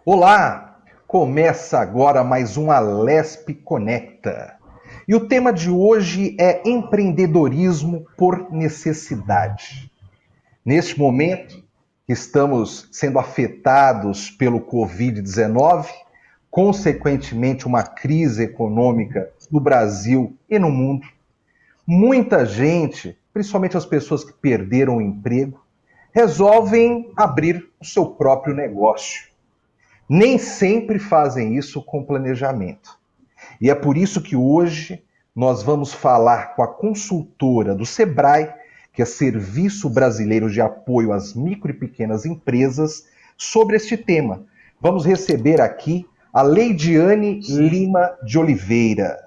Olá! Começa agora mais um Alesp Conecta. E o tema de hoje é empreendedorismo por necessidade. Neste momento, que estamos sendo afetados pelo Covid-19, consequentemente uma crise econômica no Brasil e no mundo, muita gente, principalmente as pessoas que perderam o emprego, resolvem abrir o seu próprio negócio. Nem sempre fazem isso com planejamento. E é por isso que hoje nós vamos falar com a consultora do Sebrae, que é Serviço Brasileiro de Apoio às Micro e Pequenas Empresas, sobre este tema. Vamos receber aqui a Leidiane Lima de Oliveira.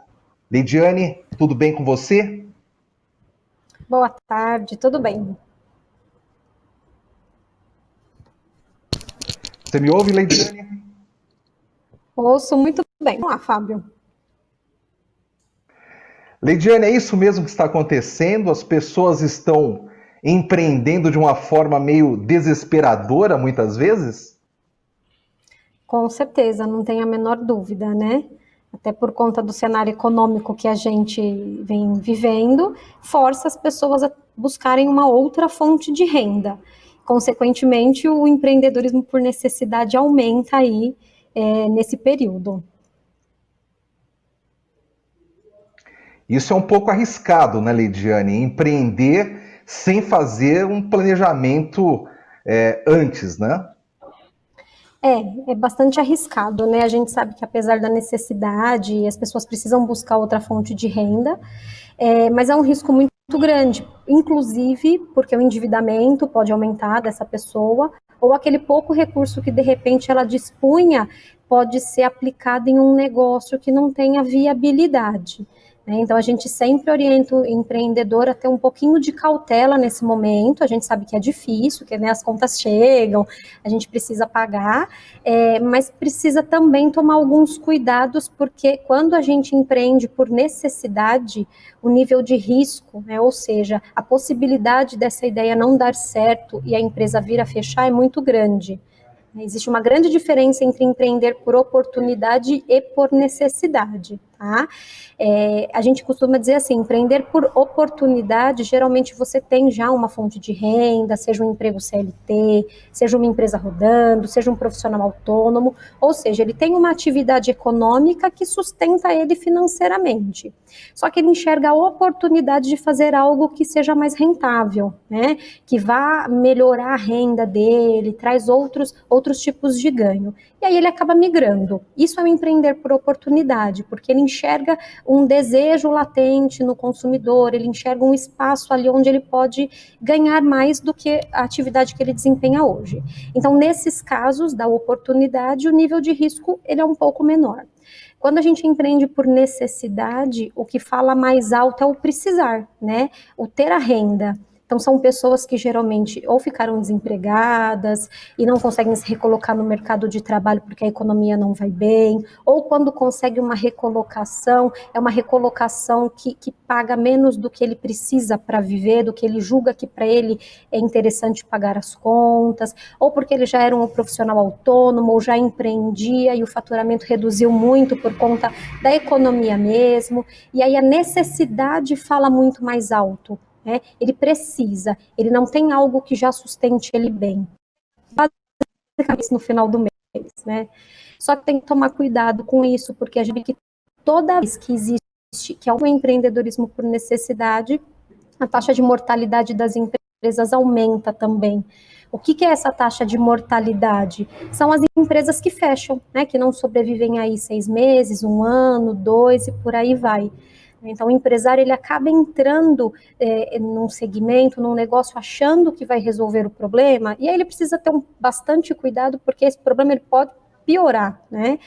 Leidiane, tudo bem com você? Boa tarde, tudo bem? Você me ouve, Leidiane? Ouço muito bem. Vamos lá, Fábio. Leidiane, é isso mesmo que está acontecendo? As pessoas estão empreendendo de uma forma meio desesperadora, muitas vezes? Com certeza, não tem a menor dúvida, né? Até por conta do cenário econômico que a gente vem vivendo, força as pessoas a buscarem uma outra fonte de renda. Consequentemente, o empreendedorismo por necessidade aumenta aí nesse período. Isso é um pouco arriscado, né, Leidiane? Empreender sem fazer um planejamento antes, né? É bastante arriscado, né? A gente sabe que apesar da necessidade, as pessoas precisam buscar outra fonte de renda, mas é um risco muito grande, inclusive porque o endividamento pode aumentar dessa pessoa, ou aquele pouco recurso que de repente ela dispunha pode ser aplicado em um negócio que não tenha viabilidade. Então, a gente sempre orienta o empreendedor a ter um pouquinho de cautela nesse momento. A gente sabe que é difícil, que né, as contas chegam, a gente precisa pagar, mas precisa também tomar alguns cuidados, porque quando a gente empreende por necessidade, o nível de risco, né, ou seja, a possibilidade dessa ideia não dar certo e a empresa vir a fechar é muito grande. Existe uma grande diferença entre empreender por oportunidade e por necessidade, tá? A gente costuma dizer assim, empreender por oportunidade, geralmente você tem já uma fonte de renda, seja um emprego CLT, seja uma empresa rodando, seja um profissional autônomo, ou seja, ele tem uma atividade econômica que sustenta ele financeiramente. Só que ele enxerga a oportunidade de fazer algo que seja mais rentável, né? Que vá melhorar a renda dele, traz outros tipos de ganho. E aí ele acaba migrando. Isso é o empreender por oportunidade, porque ele enxerga um desejo latente no consumidor, ele enxerga um espaço ali onde ele pode ganhar mais do que a atividade que ele desempenha hoje. Então, nesses casos da oportunidade, o nível de risco ele é um pouco menor. Quando a gente empreende por necessidade, o que fala mais alto é o precisar, né? O ter a renda. Então, são pessoas que geralmente ou ficaram desempregadas e não conseguem se recolocar no mercado de trabalho porque a economia não vai bem, ou quando consegue uma recolocação, é uma recolocação que paga menos do que ele precisa para viver, do que ele julga que para ele é interessante pagar as contas, ou porque ele já era um profissional autônomo, ou já empreendia e o faturamento reduziu muito por conta da economia mesmo, e aí a necessidade fala muito mais alto. Ele precisa, ele não tem algo que já sustente ele bem. Basicamente no final do mês, né? Só que tem que tomar cuidado com isso, porque a gente vê que toda vez que existe, que é um empreendedorismo por necessidade, a taxa de mortalidade das empresas aumenta também. O que é essa taxa de mortalidade? São as empresas que fecham, né, que não sobrevivem aí 6 meses, 1 ano, 2 e por aí vai. Então, o empresário ele acaba entrando num segmento, num negócio, achando que vai resolver o problema, e aí ele precisa ter bastante cuidado, porque esse problema ele pode piorar, né?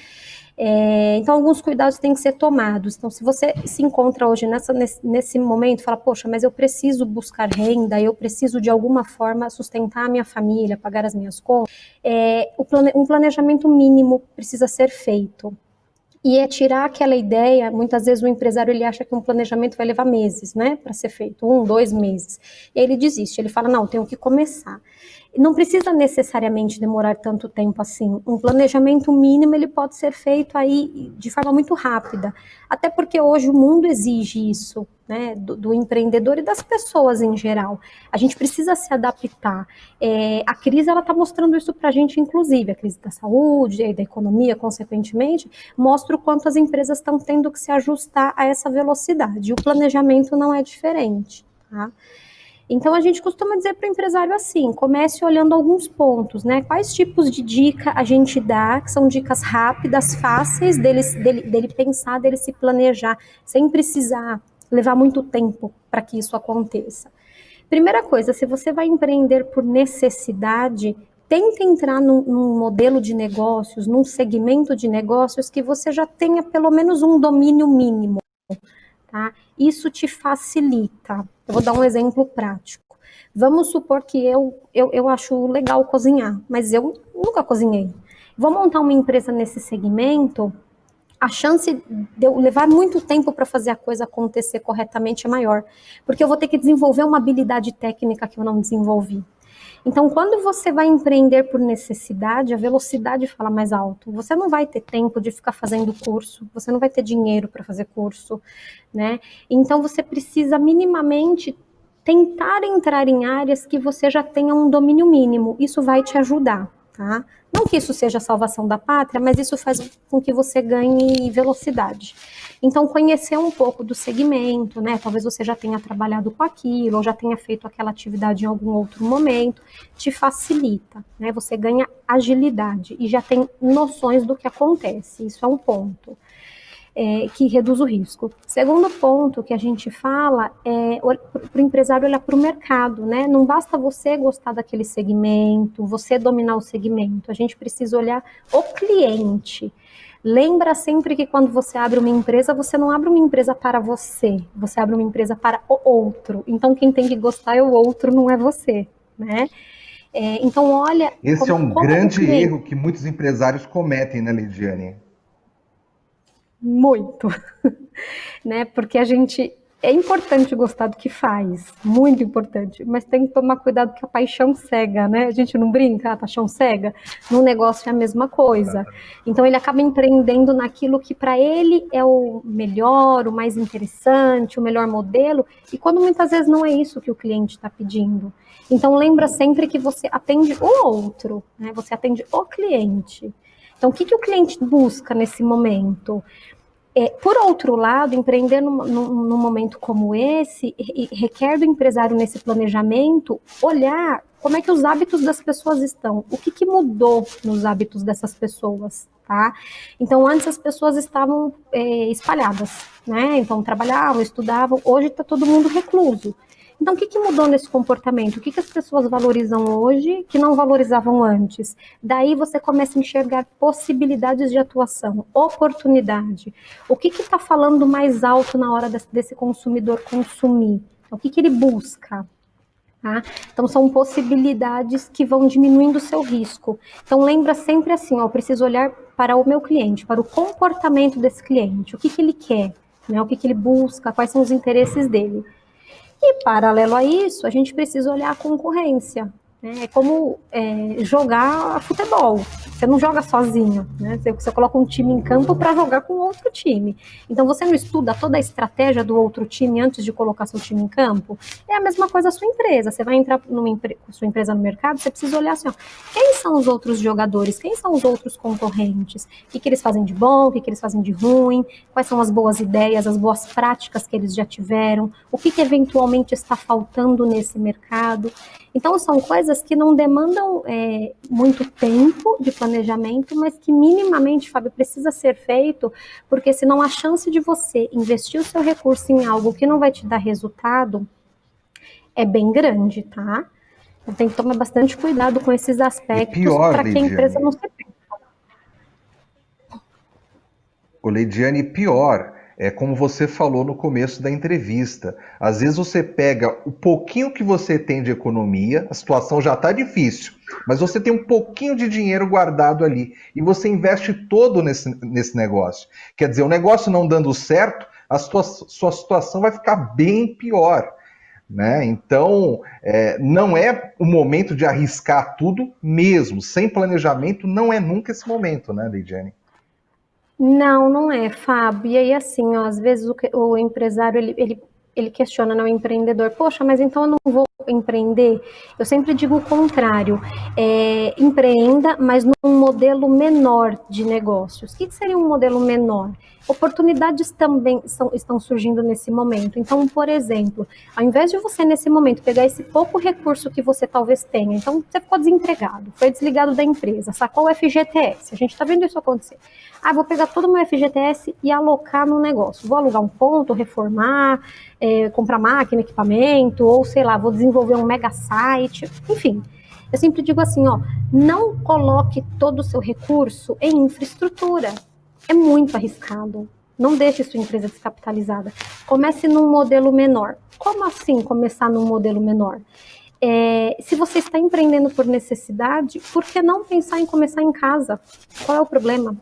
Então, alguns cuidados têm que ser tomados. Então, se você se encontra hoje nesse momento, fala, poxa, mas eu preciso buscar renda, eu preciso de alguma forma sustentar a minha família, pagar as minhas contas, um planejamento mínimo precisa ser feito. E é tirar aquela ideia, muitas vezes o empresário ele acha que um planejamento vai levar meses, né, para ser feito, 1, 2 meses. E aí ele desiste, ele fala, não, tenho que começar. Não precisa necessariamente demorar tanto tempo assim. Um planejamento mínimo ele pode ser feito aí de forma muito rápida, até porque hoje o mundo exige isso, né, do empreendedor e das pessoas em geral. A gente precisa se adaptar. A crise ela está mostrando isso para a gente, inclusive a crise da saúde e da economia, consequentemente, mostra o quanto as empresas estão tendo que se ajustar a essa velocidade. E o planejamento não é diferente, tá? Então, a gente costuma dizer para o empresário assim, comece olhando alguns pontos, né? Quais tipos de dica a gente dá, que são dicas rápidas, fáceis dele pensar, dele se planejar, sem precisar levar muito tempo para que isso aconteça. Primeira coisa, se você vai empreender por necessidade, tenta entrar num modelo de negócios, num segmento de negócios que você já tenha pelo menos um domínio mínimo. Tá? Isso te facilita. Eu vou dar um exemplo prático. Vamos supor que eu acho legal cozinhar, mas eu nunca cozinhei. Vou montar uma empresa nesse segmento, a chance de eu levar muito tempo para fazer a coisa acontecer corretamente é maior, porque eu vou ter que desenvolver uma habilidade técnica que eu não desenvolvi. Então, quando você vai empreender por necessidade, a velocidade fala mais alto. Você não vai ter tempo de ficar fazendo curso, você não vai ter dinheiro para fazer curso, né? Então, você precisa minimamente tentar entrar em áreas que você já tenha um domínio mínimo. Isso vai te ajudar, tá? Não que isso seja a salvação da pátria, mas isso faz com que você ganhe velocidade. Então, conhecer um pouco do segmento, né? Talvez você já tenha trabalhado com aquilo, ou já tenha feito aquela atividade em algum outro momento, te facilita, né? Você ganha agilidade e já tem noções do que acontece. Isso é um ponto. Que reduz o risco. Segundo ponto que a gente fala é para o empresário olhar para o mercado, né? Não basta você gostar daquele segmento, você dominar o segmento, a gente precisa olhar o cliente. Lembra sempre que quando você abre uma empresa, você não abre uma empresa para você abre uma empresa para o outro. Então quem tem que gostar é o outro, não é você, né? Então olha Esse é um como o grande cliente. erro que muitos empresários cometem, né, Lidiane? Muito, né? Porque a gente é importante gostar do que faz, muito importante, mas tem que tomar cuidado que a paixão cega, né? A gente não brinca, a paixão cega. No negócio é a mesma coisa. Então ele acaba empreendendo naquilo que para ele é o melhor, o mais interessante, o melhor modelo, e quando muitas vezes não é isso que o cliente está pedindo. Então lembra sempre que você atende o outro, né? Você atende o cliente. Então, o que o cliente busca nesse momento? Por outro lado, empreender num momento como esse requer do empresário nesse planejamento olhar como é que os hábitos das pessoas estão, o que mudou nos hábitos dessas pessoas, tá? Então, antes as pessoas estavam espalhadas, né? Então, trabalhavam, estudavam, hoje está todo mundo recluso. Então, o que mudou nesse comportamento? O que as pessoas valorizam hoje que não valorizavam antes? Daí você começa a enxergar possibilidades de atuação, oportunidade. O que está falando mais alto na hora desse consumidor consumir? O que ele busca? Tá? Então, são possibilidades que vão diminuindo o seu risco. Então, lembra sempre assim, ó, eu preciso olhar para o meu cliente, para o comportamento desse cliente, o que ele quer, né? O que ele busca, quais são os interesses dele. E, paralelo a isso, a gente precisa olhar a concorrência. Né? É como jogar futebol. Você não joga sozinho, né? Você coloca um time em campo para jogar com outro time. Então, você não estuda toda a estratégia do outro time antes de colocar seu time em campo? É a mesma coisa a sua empresa. Você vai entrar com sua empresa no mercado, você precisa olhar assim, ó, quem são os outros jogadores? Quem são os outros concorrentes? O que eles fazem de bom? O que eles fazem de ruim? Quais são as boas ideias, as boas práticas que eles já tiveram? O que eventualmente está faltando nesse mercado? Então, são coisas que não demandam muito tempo de planejamento, mas que minimamente, Fábio, precisa ser feito, porque senão a chance de você investir o seu recurso em algo que não vai te dar resultado é bem grande, tá? Então, tem que tomar bastante cuidado com esses E aspectos pior, para que a empresa não se perca. Leidiane, pior, é como você falou no começo da entrevista. Às vezes você pega o pouquinho que você tem de economia, a situação já está difícil, mas você tem um pouquinho de dinheiro guardado ali e você investe todo nesse negócio. Quer dizer, o negócio não dando certo, sua situação vai ficar bem pior. né? Então, não é o momento de arriscar tudo mesmo. Sem planejamento, não é nunca esse momento, né, Lidiane? Não, não é, Fábio. E aí, assim, ó, às vezes o empresário, ele questiona, né, o empreendedor, poxa, mas então eu não vou empreender? Eu sempre digo o contrário, empreenda, mas num modelo menor de negócios. O que seria um modelo menor? Oportunidades também estão surgindo nesse momento. Então, por exemplo, ao invés de você, nesse momento, pegar esse pouco recurso que você talvez tenha, então você ficou desempregado, foi desligado da empresa, sacou o FGTS, a gente está vendo isso acontecer. Ah, vou pegar todo o meu FGTS e alocar no negócio. Vou alugar um ponto, reformar, comprar máquina, equipamento, ou sei lá, vou desenvolver um mega site, enfim. Eu sempre digo assim, ó, não coloque todo o seu recurso em infraestrutura. É muito arriscado. Não deixe sua empresa descapitalizada. Comece num modelo menor. Como assim começar num modelo menor? Se você está empreendendo por necessidade, por que não pensar em começar em casa? Qual é o problema?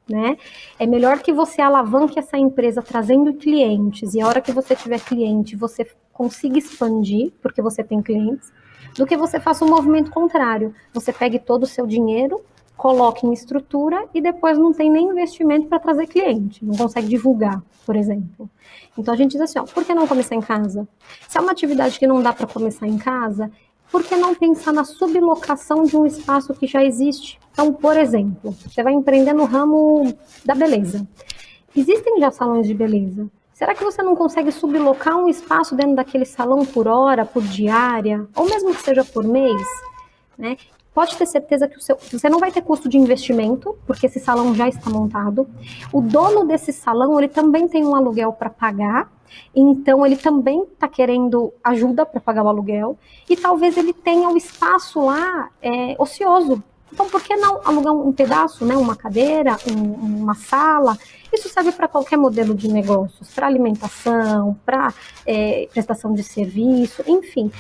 Né? É melhor que você alavanque essa empresa trazendo clientes e a hora que você tiver cliente você consiga expandir, porque você tem clientes, do que você faça um movimento contrário. Você pegue todo o seu dinheiro, coloque em estrutura e depois não tem nem investimento para trazer cliente, não consegue divulgar, por exemplo. Então a gente diz assim, ó, por que não começar em casa? Se é uma atividade que não dá para começar em casa, por que não pensar na sublocação de um espaço que já existe? Então, por exemplo, você vai empreender no ramo da beleza. Existem já salões de beleza. Será que você não consegue sublocar um espaço dentro daquele salão por hora, por diária, ou mesmo que seja por mês? Né? Pode ter certeza que você não vai ter custo de investimento, porque esse salão já está montado. O dono desse salão, ele também tem um aluguel para pagar, então ele também está querendo ajuda para pagar o aluguel, e talvez ele tenha o espaço lá ocioso. Então, por que não alugar um pedaço, né, uma cadeira, uma sala? Isso serve para qualquer modelo de negócios, para alimentação, para prestação de serviço, enfim.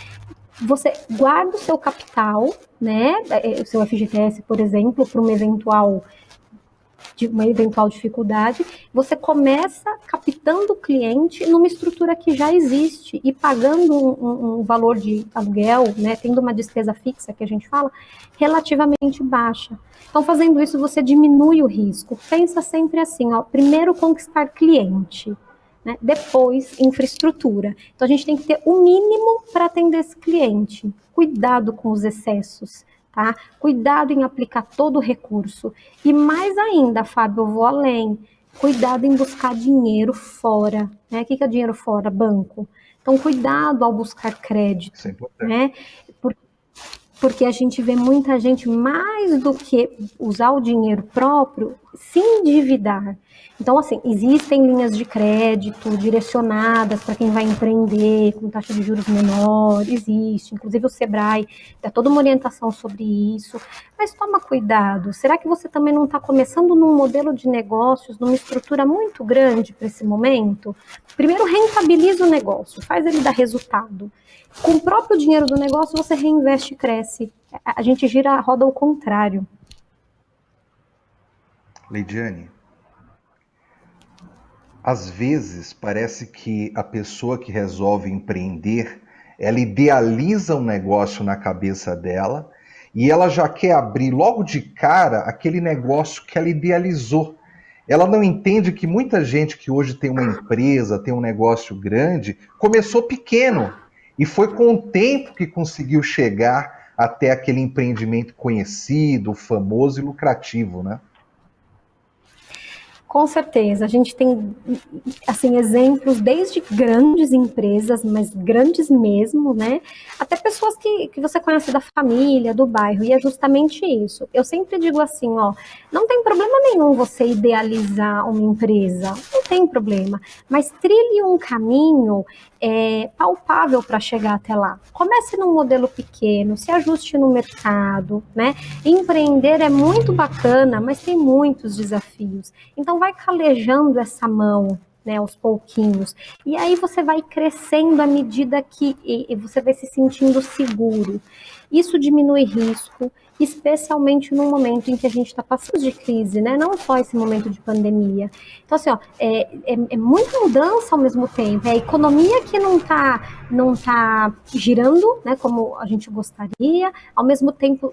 Você guarda o seu capital, né, o seu FGTS, por exemplo, para uma eventual dificuldade, você começa captando o cliente numa estrutura que já existe e pagando um valor de aluguel, né, tendo uma despesa fixa, que a gente fala, relativamente baixa. Então, fazendo isso, você diminui o risco. Pensa sempre assim, ó, primeiro conquistar cliente, né, depois infraestrutura. Então, a gente tem que ter o mínimo para atender esse cliente. Cuidado com os excessos. Tá? Cuidado em aplicar todo o recurso. E mais ainda, Fábio, eu vou além. Cuidado em buscar dinheiro fora. Né? O que é dinheiro fora? Banco. Então, cuidado ao buscar crédito. Isso é importante. Né? Porque a gente vê muita gente, mais do que usar o dinheiro próprio, se endividar. Então, assim, existem linhas de crédito direcionadas para quem vai empreender, com taxa de juros menor, existe. Inclusive o Sebrae dá toda uma orientação sobre isso. Mas toma cuidado, será que você também não está começando num modelo de negócios, numa estrutura muito grande para esse momento? Primeiro, rentabiliza o negócio, faz ele dar resultado. Com o próprio dinheiro do negócio, você reinveste e cresce. A gente gira a roda ao contrário. Leidiane, às vezes parece que a pessoa que resolve empreender, ela idealiza um negócio na cabeça dela e ela já quer abrir logo de cara aquele negócio que ela idealizou. Ela não entende que muita gente que hoje tem uma empresa, tem um negócio grande, começou pequeno e foi com o tempo que conseguiu chegar até aquele empreendimento conhecido, famoso e lucrativo, né? Com certeza, a gente tem assim exemplos desde grandes empresas, mas grandes mesmo, né? Até pessoas que você conhece da família, do bairro, e é justamente isso. Eu sempre digo assim, ó, não tem problema nenhum você idealizar uma empresa, não tem problema, mas trilhe um caminho palpável para chegar até lá. Comece num modelo pequeno, se ajuste no mercado, né? Empreender é muito bacana, mas tem muitos desafios. Então vai calejando essa mão, né, aos pouquinhos. E aí você vai crescendo à medida que você vai se sentindo seguro. Isso diminui risco, especialmente no momento em que a gente está passando de crise, né? Não só esse momento de pandemia. Então, assim, ó, é muita mudança ao mesmo tempo. É a economia que não tá girando, né, como a gente gostaria. Ao mesmo tempo,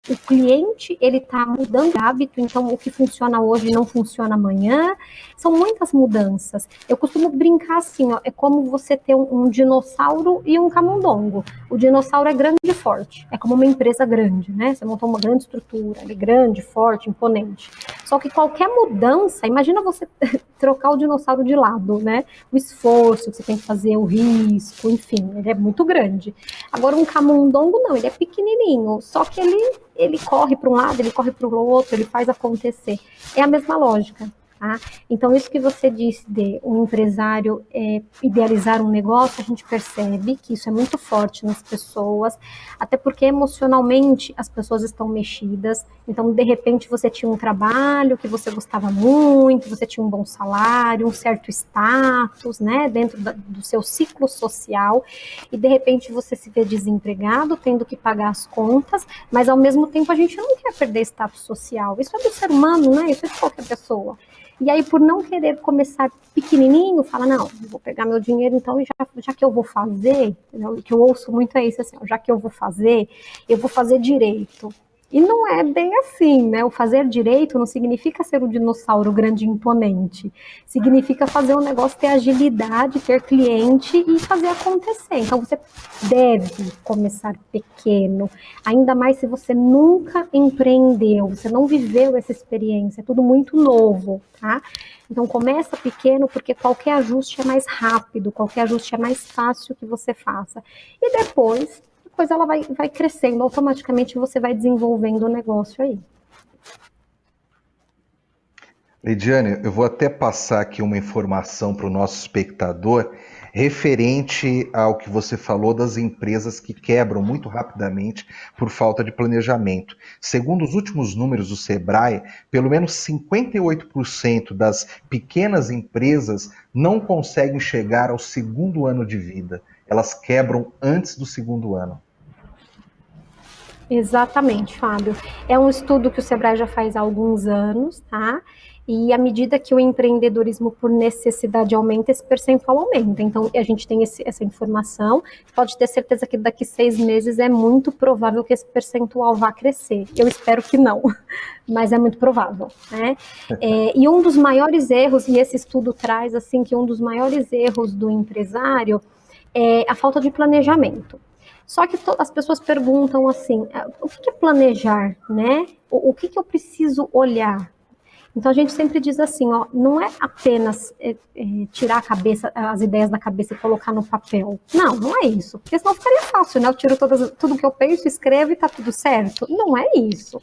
o cliente, ele está mudando de hábito, então o que funciona hoje não funciona amanhã. São muitas mudanças. Eu costumo brincar assim, ó, é como você ter um dinossauro e um camundongo. O dinossauro é grande e forte, é como uma empresa grande, né? Você montou uma grande estrutura, ele é grande, forte, imponente. Só que qualquer mudança, imagina você trocar o dinossauro de lado, né? O esforço que você tem que fazer, o risco, enfim, ele é muito grande. Agora um camundongo não, ele é pequenininho, só que ele corre para um lado, ele corre para o outro, ele faz acontecer. É a mesma lógica. Tá? Então, isso que você disse de um empresário idealizar um negócio, a gente percebe que isso é muito forte nas pessoas, até porque emocionalmente as pessoas estão mexidas. Então, de repente, você tinha um trabalho que você gostava muito, você tinha um bom salário, um certo status, né, dentro do seu ciclo social, e de repente você se vê desempregado, tendo que pagar as contas, mas ao mesmo tempo a gente não quer perder status social. Isso é do ser humano, né? Isso é de qualquer pessoa. E aí, por não querer começar pequenininho, fala, não, vou pegar meu dinheiro, então, e já que eu vou fazer, o que eu ouço muito é isso, assim, ó, já que eu vou fazer direito. E não é bem assim, né? O fazer direito não significa ser um dinossauro grande e imponente. Significa fazer o negócio ter agilidade, ter cliente e fazer acontecer. Então, você deve começar pequeno. Ainda mais se você nunca empreendeu, você não viveu essa experiência, é tudo muito novo, tá? Então, começa pequeno, porque qualquer ajuste é mais rápido, qualquer ajuste é mais fácil que você faça. E depois ela vai crescendo, automaticamente você vai desenvolvendo o negócio aí. Lidiane, eu vou até passar aqui uma informação para o nosso espectador referente ao que você falou das empresas que quebram muito rapidamente por falta de planejamento. Segundo os últimos números do Sebrae, pelo menos 58% das pequenas empresas não conseguem chegar ao segundo ano de vida. Elas quebram antes do segundo ano. Exatamente, Fábio. É um estudo que o Sebrae já faz há alguns anos, tá? E à medida que o empreendedorismo por necessidade aumenta, esse percentual aumenta. Então, a gente tem essa informação. Pode ter certeza que daqui 6 meses é muito provável que esse percentual vá crescer. Eu espero que não, mas é muito provável, né? E um dos maiores erros, e esse estudo traz, assim, que um dos maiores erros do empresário é a falta de planejamento. Só que as pessoas perguntam assim, o que é planejar, né? O que eu preciso olhar? Então a gente sempre diz assim, ó, não é apenas tirar as ideias da cabeça e colocar no papel. Não é isso, porque senão ficaria fácil, né? Eu tiro tudo que eu penso, escrevo e tá tudo certo. Não é isso.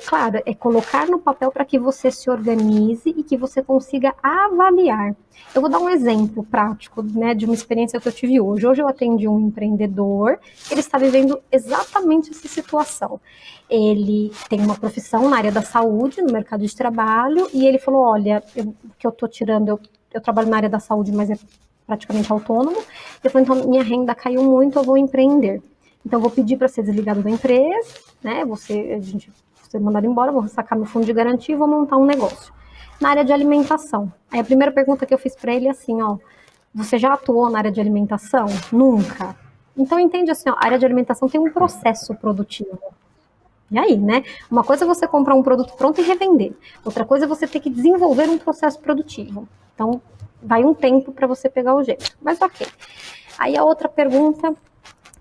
Claro, é colocar no papel para que você se organize e que você consiga avaliar. Eu vou dar um exemplo prático, né, de uma experiência que eu tive hoje. Hoje eu atendi um empreendedor, ele está vivendo exatamente essa situação. Ele tem uma profissão na área da saúde, no mercado de trabalho, e ele falou, olha, o que eu estou tirando, eu trabalho na área da saúde, mas é praticamente autônomo. Ele falou, então minha renda caiu muito, eu vou empreender. Então, vou pedir para ser desligado da empresa, né? Você mandado embora, vou sacar meu fundo de garantia e vou montar um negócio. Na área de alimentação. Aí a primeira pergunta que eu fiz para ele é assim, ó, você já atuou na área de alimentação? Nunca. Então, entende assim, ó, a área de alimentação tem um processo produtivo. E aí, né? Uma coisa é você comprar um produto pronto e revender. Outra coisa é você ter que desenvolver um processo produtivo. Então, vai um tempo para você pegar o jeito. Mas ok. Aí a outra pergunta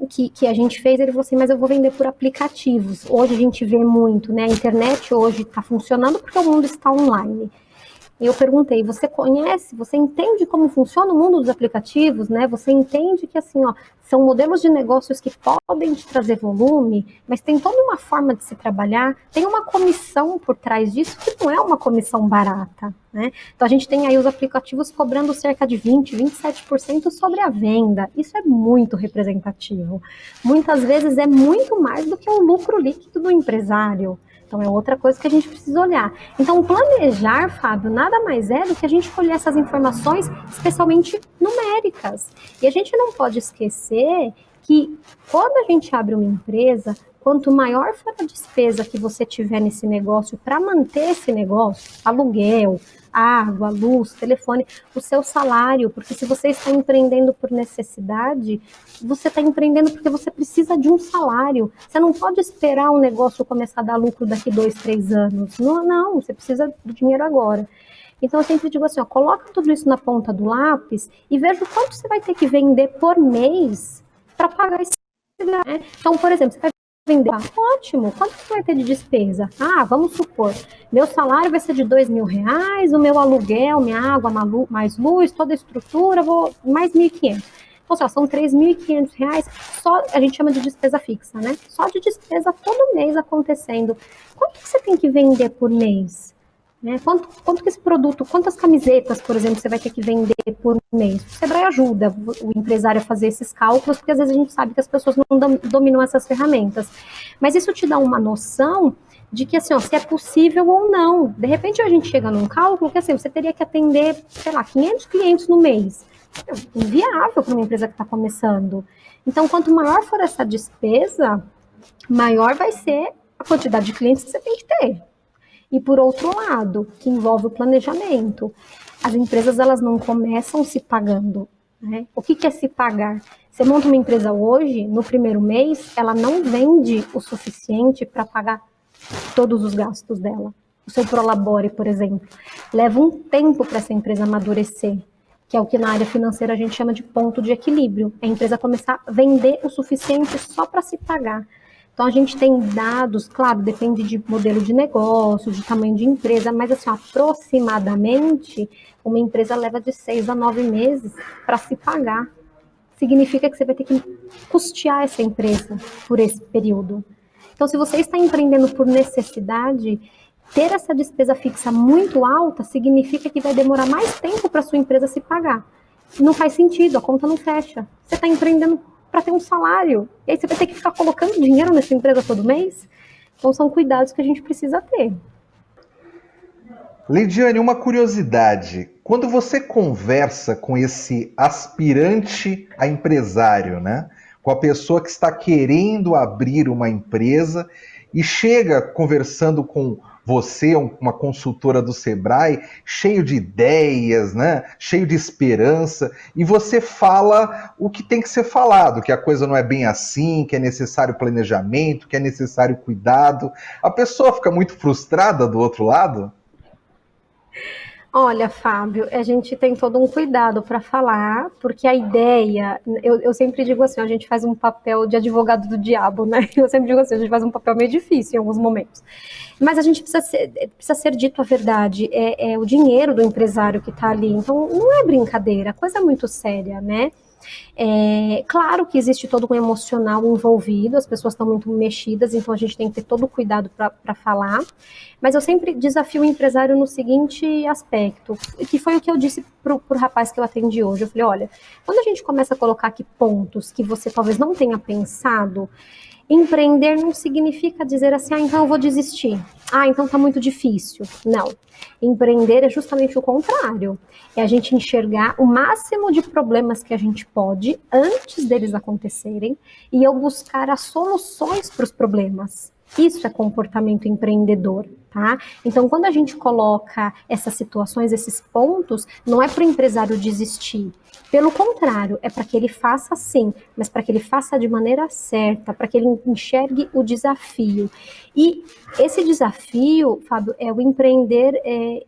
que a gente fez, ele falou assim, mas eu vou vender por aplicativos. Hoje a gente vê muito, né? A internet hoje está funcionando porque o mundo está online. E eu perguntei, você conhece, você entende como funciona o mundo dos aplicativos, né? Você entende que assim, ó, São modelos de negócios que podem te trazer volume, mas tem toda uma forma de se trabalhar, tem uma comissão por trás disso que não é uma comissão barata, né? Então a gente tem aí os aplicativos cobrando cerca de 20, 27% sobre a venda. Isso é muito representativo. Muitas vezes é muito mais do que o lucro líquido do empresário. Então é outra coisa que a gente precisa olhar. Então planejar, Fábio, nada mais é do que a gente colher essas informações, especialmente numéricas. E a gente não pode esquecer que quando a gente abre uma empresa, quanto maior for a despesa que você tiver nesse negócio para manter esse negócio, aluguel, água, luz, telefone, o seu salário, porque se você está empreendendo por necessidade, você está empreendendo porque você precisa de um salário. Você não pode esperar o negócio começar a dar lucro daqui 2, 3 anos. Não, não, você precisa do dinheiro agora. Então eu sempre digo assim, ó, coloca tudo isso na ponta do lápis e veja o quanto você vai ter que vender por mês para pagar esse. Né? Então, por exemplo, você vai vender, ótimo, quanto você vai ter de despesa? Ah, vamos supor, meu salário vai ser de R$ 2.000, o meu aluguel, minha água, mais luz, toda a estrutura, vou mais 1.500. Então, só, são R$ 3.500, só a gente chama de despesa fixa, né? Só de despesa todo mês acontecendo. Quanto que você tem que vender por mês? Né? Quanto que esse produto, quantas camisetas, por exemplo, você vai ter que vender por mês? O Sebrae ajuda o empresário a fazer esses cálculos, porque às vezes a gente sabe que as pessoas não dominam essas ferramentas. Mas isso te dá uma noção de que, assim, ó, se é possível ou não. De repente a gente chega num cálculo que, assim, você teria que atender, sei lá, 500 clientes no mês. É inviável para uma empresa que está começando. Então, quanto maior for essa despesa, maior vai ser a quantidade de clientes que você tem que ter. E por outro lado, que envolve o planejamento, as empresas elas não começam se pagando. Né? O que é se pagar? Você monta uma empresa hoje, no primeiro mês, ela não vende o suficiente para pagar todos os gastos dela. O seu Prolabore, por exemplo, leva um tempo para essa empresa amadurecer, que é o que na área financeira a gente chama de ponto de equilíbrio. A empresa começar a vender o suficiente só para se pagar. Então, a gente tem dados, claro, depende de modelo de negócio, de tamanho de empresa, mas, assim, aproximadamente, uma empresa leva de 6 a 9 meses para se pagar. Significa que você vai ter que custear essa empresa por esse período. Então, se você está empreendendo por necessidade, ter essa despesa fixa muito alta significa que vai demorar mais tempo para a sua empresa se pagar. Não faz sentido, a conta não fecha. Você está empreendendo para ter um salário. E aí você vai ter que ficar colocando dinheiro nessa empresa todo mês? Então são cuidados que a gente precisa ter. Lidiane, uma curiosidade. Quando você conversa com esse aspirante a empresário, né? Com a pessoa que está querendo abrir uma empresa e chega conversando com você, uma consultora do Sebrae, cheio de ideias, né? Cheio de esperança, e você fala o que tem que ser falado, que a coisa não é bem assim, que é necessário planejamento, que é necessário cuidado. A pessoa fica muito frustrada do outro lado? Olha, Fábio, a gente tem todo um cuidado para falar, porque a ideia, eu sempre digo assim, a gente faz um papel de advogado do diabo, né? Eu sempre digo assim, a gente faz um papel meio difícil em alguns momentos. Mas a gente precisa ser dito a verdade, é o dinheiro do empresário que está ali, então não é brincadeira, a coisa é muito séria, né? Claro que existe todo um emocional envolvido, as pessoas estão muito mexidas, então a gente tem que ter todo o cuidado para falar, mas eu sempre desafio o empresário no seguinte aspecto, que foi o que eu disse pro rapaz que eu atendi hoje. Eu falei, olha, quando a gente começa a colocar aqui pontos que você talvez não tenha pensado, empreender não significa dizer assim, então eu vou desistir. Então tá muito difícil. Não. Empreender é justamente o contrário. É a gente enxergar o máximo de problemas que a gente pode antes deles acontecerem e eu buscar as soluções para os problemas. Isso é comportamento empreendedor, tá? Então, quando a gente coloca essas situações, esses pontos, não é para o empresário desistir. Pelo contrário, é para que ele faça sim, mas para que ele faça de maneira certa, para que ele enxergue o desafio. E esse desafio, Fábio, é o empreender,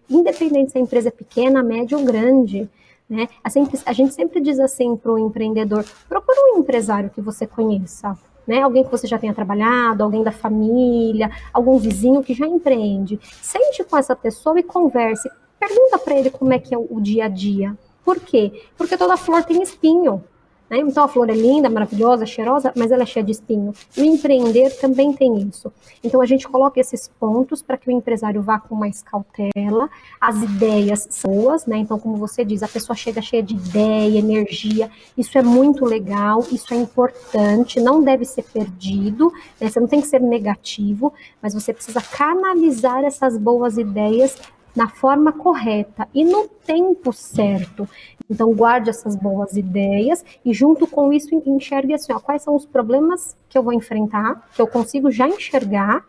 independente se a empresa é pequena, média ou grande. Né? A gente sempre diz assim para o empreendedor, procura um empresário que você conheça. Né? Alguém que você já tenha trabalhado, alguém da família, algum vizinho que já empreende. Sente com essa pessoa e converse. Pergunta para ele como é que é o dia a dia. Por quê? Porque toda flor tem espinho. né? Então a flor é linda, maravilhosa, cheirosa, mas ela é cheia de espinho. O empreender também tem isso. Então a gente coloca esses pontos para que o empresário vá com mais cautela. As ideias são boas, né? Então, como você diz, a pessoa chega cheia de ideia, energia. Isso é muito legal, isso é importante, não deve ser perdido, né? Você não tem que ser negativo, mas você precisa canalizar essas boas ideias na forma correta e no tempo certo. Então, guarde essas boas ideias e, junto com isso, enxergue assim, ó, quais são os problemas que eu vou enfrentar, que eu consigo já enxergar,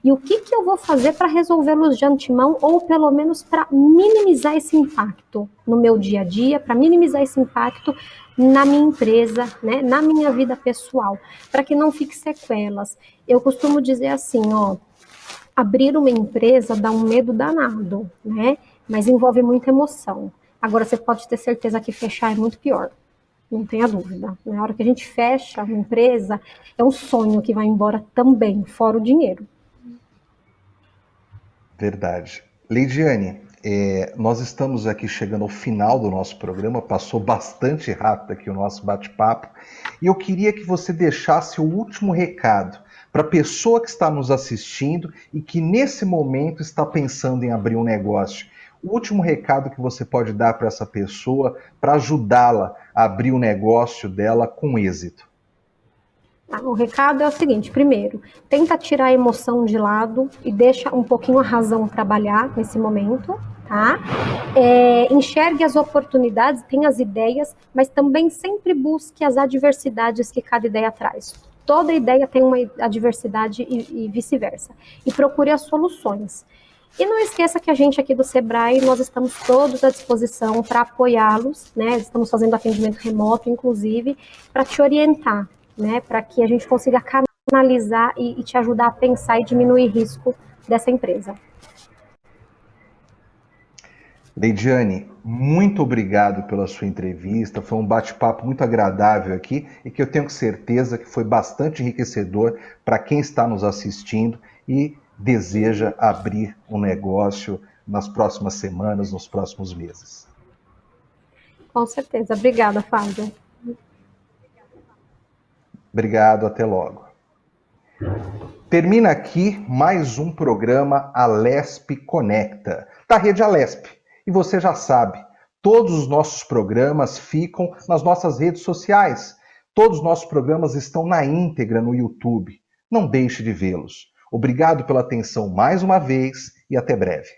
e o que eu vou fazer para resolvê-los de antemão, ou pelo menos para minimizar esse impacto no meu dia a dia, para minimizar esse impacto na minha empresa, né, na minha vida pessoal, para que não fique sequelas. Eu costumo dizer assim, ó, abrir uma empresa dá um medo danado, né? Mas envolve muita emoção. Agora, você pode ter certeza que fechar é muito pior, não tenha dúvida. Na hora que a gente fecha uma empresa, é um sonho que vai embora também, fora o dinheiro. Verdade. Leidiane, nós estamos aqui chegando ao final do nosso programa, passou bastante rápido aqui o nosso bate-papo, e eu queria que você deixasse o último recado para a pessoa que está nos assistindo e que nesse momento está pensando em abrir um negócio. O último recado que você pode dar para essa pessoa para ajudá-la a abrir o negócio dela com êxito. Tá? O recado é o seguinte: primeiro, tenta tirar a emoção de lado e deixa um pouquinho a razão trabalhar nesse momento, tá? Enxergue as oportunidades, tenha as ideias, mas também sempre busque as adversidades que cada ideia traz. Toda ideia tem uma adversidade e vice-versa. E procure as soluções. E não esqueça que a gente aqui do Sebrae, nós estamos todos à disposição para apoiá-los, né? Estamos fazendo atendimento remoto, inclusive, para te orientar, né? Para que a gente consiga canalizar e te ajudar a pensar e diminuir risco dessa empresa. Leidiane, muito obrigado pela sua entrevista. Foi um bate-papo muito agradável aqui e que eu tenho certeza que foi bastante enriquecedor para quem está nos assistindo e deseja abrir um negócio nas próximas semanas, nos próximos meses. Com certeza. Obrigada, Fábio. Obrigado, até logo. Termina aqui mais um programa Alesp Conecta, da Rede Alesp. E você já sabe, todos os nossos programas ficam nas nossas redes sociais. Todos os nossos programas estão na íntegra no YouTube. Não deixe de vê-los. Obrigado pela atenção mais uma vez e até breve.